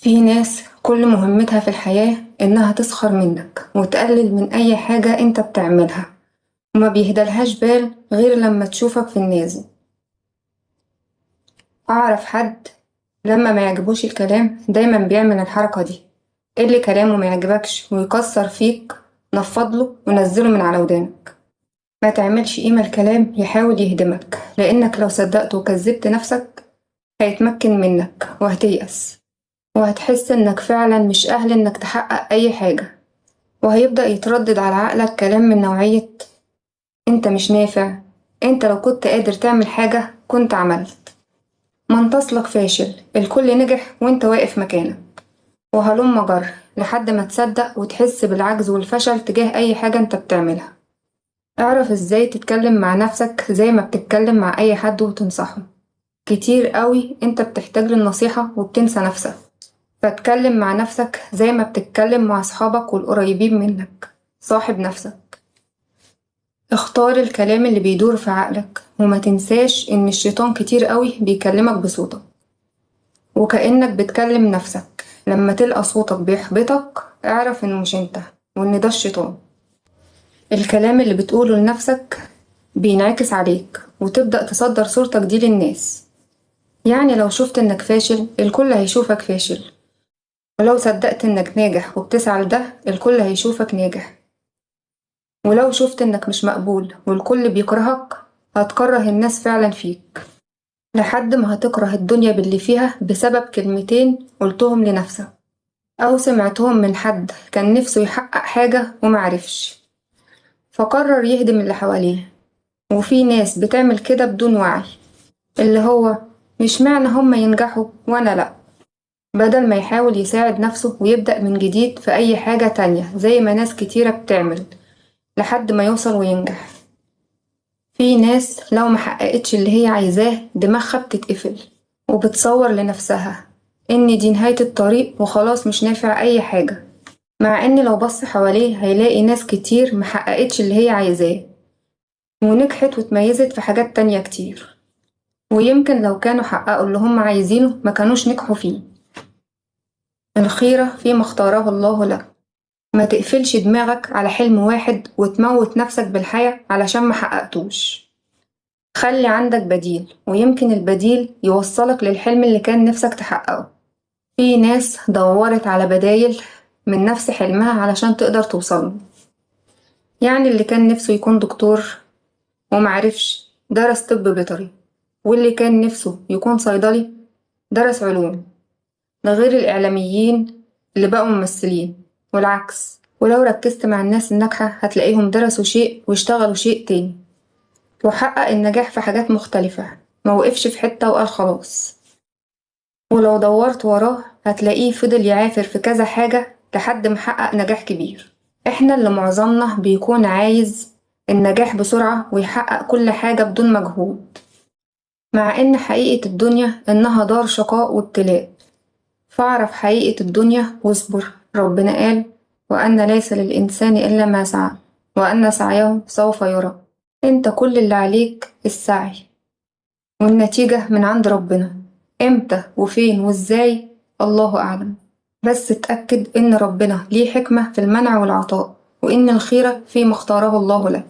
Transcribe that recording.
في ناس كل مهمتها في الحياة إنها تسخر منك وتقلل من أي حاجة أنت بتعملها، وما بيهدلهاش بال غير لما تشوفك في النازل. أعرف حد لما ما يعجبوش الكلام دايما بيعمل الحركة دي، اللي كلامه ما يعجبكش ويكسر فيك نفضله ونزله من على ودانك. ما تعملش قيمة الكلام يحاول يهدمك، لأنك لو صدقت وكذبت نفسك هيتمكن منك وهتيأس، وهتحس إنك فعلا مش أهل إنك تحقق أي حاجة، وهيبدأ يتردد على عقلك كلام من نوعية انت مش نافع، انت لو كنت قادر تعمل حاجة كنت عملت، ما انت اصلك فاشل، الكل نجح وانت واقف مكانك، وهلم جر لحد ما تصدق وتحس بالعجز والفشل تجاه اي حاجة انت بتعملها. اعرف ازاي تتكلم مع نفسك زي ما بتتكلم مع اي حد وتنصحه. كتير قوي انت بتحتاج للنصيحة وبتنسى نفسك، فاتكلم مع نفسك زي ما بتتكلم مع أصحابك والقريبين منك. صاحب نفسك، اختار الكلام اللي بيدور في عقلك، وما تنساش إن الشيطان كتير قوي بيكلمك بصوتك وكأنك بتكلم نفسك. لما تلقى صوتك بيحبطك اعرف إنه مش انت، وإن ده الشيطان. الكلام اللي بتقوله لنفسك بينعكس عليك وتبدأ تصدر صورتك دي للناس. يعني لو شفت إنك فاشل الكل هيشوفك فاشل، ولو صدقت إنك ناجح وبتسعى لده الكل هيشوفك ناجح، ولو شفت إنك مش مقبول والكل بيكرهك هتكره الناس فعلا فيك، لحد ما هتكره الدنيا باللي فيها بسبب كلمتين قلتهم لنفسك أو سمعتهم من حد كان نفسه يحقق حاجة ومعرفش فقرر يهدم اللي حواليه. وفي ناس بتعمل كده بدون وعي، اللي هو مش معنى هما ينجحوا وأنا لأ، بدل ما يحاول يساعد نفسه ويبدأ من جديد في أي حاجة تانية زي ما ناس كتيرة بتعمل لحد ما يوصل وينجح. في ناس لو محققتش اللي هي عايزاه دماغها بتتقفل وبتصور لنفسها إن دي نهاية الطريق وخلاص مش نافع أي حاجة، مع إن لو بص حواليه هيلاقي ناس كتير محققتش اللي هي عايزاه ونجحت واتميزت في حاجات تانية كتير، ويمكن لو كانوا حققوا اللي هم عايزينه ما كانوش نجحوا فيه. الخيرة فيما اختاره الله لك. ما تقفلش دماغك على حلم واحد وتموت نفسك بالحياة علشان محققتوش. خلي عندك بديل، ويمكن البديل يوصلك للحلم اللي كان نفسك تحققه. في ناس دورت على بدايل من نفس حلمها علشان تقدر توصله. يعني اللي كان نفسه يكون دكتور ومعرفش درس طب بيطري، واللي كان نفسه يكون صيدلي درس علوم، ده غير الإعلاميين اللي بقوا ممثلين، والعكس. ولو ركزت مع الناس الناجحة هتلاقيهم درسوا شيء واشتغلوا شيء تاني، وحقق النجاح في حاجات مختلفة، موقفش في حتة وقال خلاص. ولو دورت وراه هتلاقيه فضل يعافر في كذا حاجة لحد ما حقق نجاح كبير. احنا اللي معظمنا بيكون عايز النجاح بسرعة ويحقق كل حاجة بدون مجهود، مع ان حقيقة الدنيا انها دار شقاء وابتلاء. فاعرف حقيقة الدنيا واصبر. ربنا قال: وأن ليس للإنسان إلا ما سعى وأن سعيه سوف يرى. انت كل اللي عليك السعي، والنتيجة من عند ربنا. امتى وفين وازاي الله أعلم، بس اتأكد إن ربنا ليه حكمة في المنع والعطاء، وإن الخير فيما اختاره الله لك.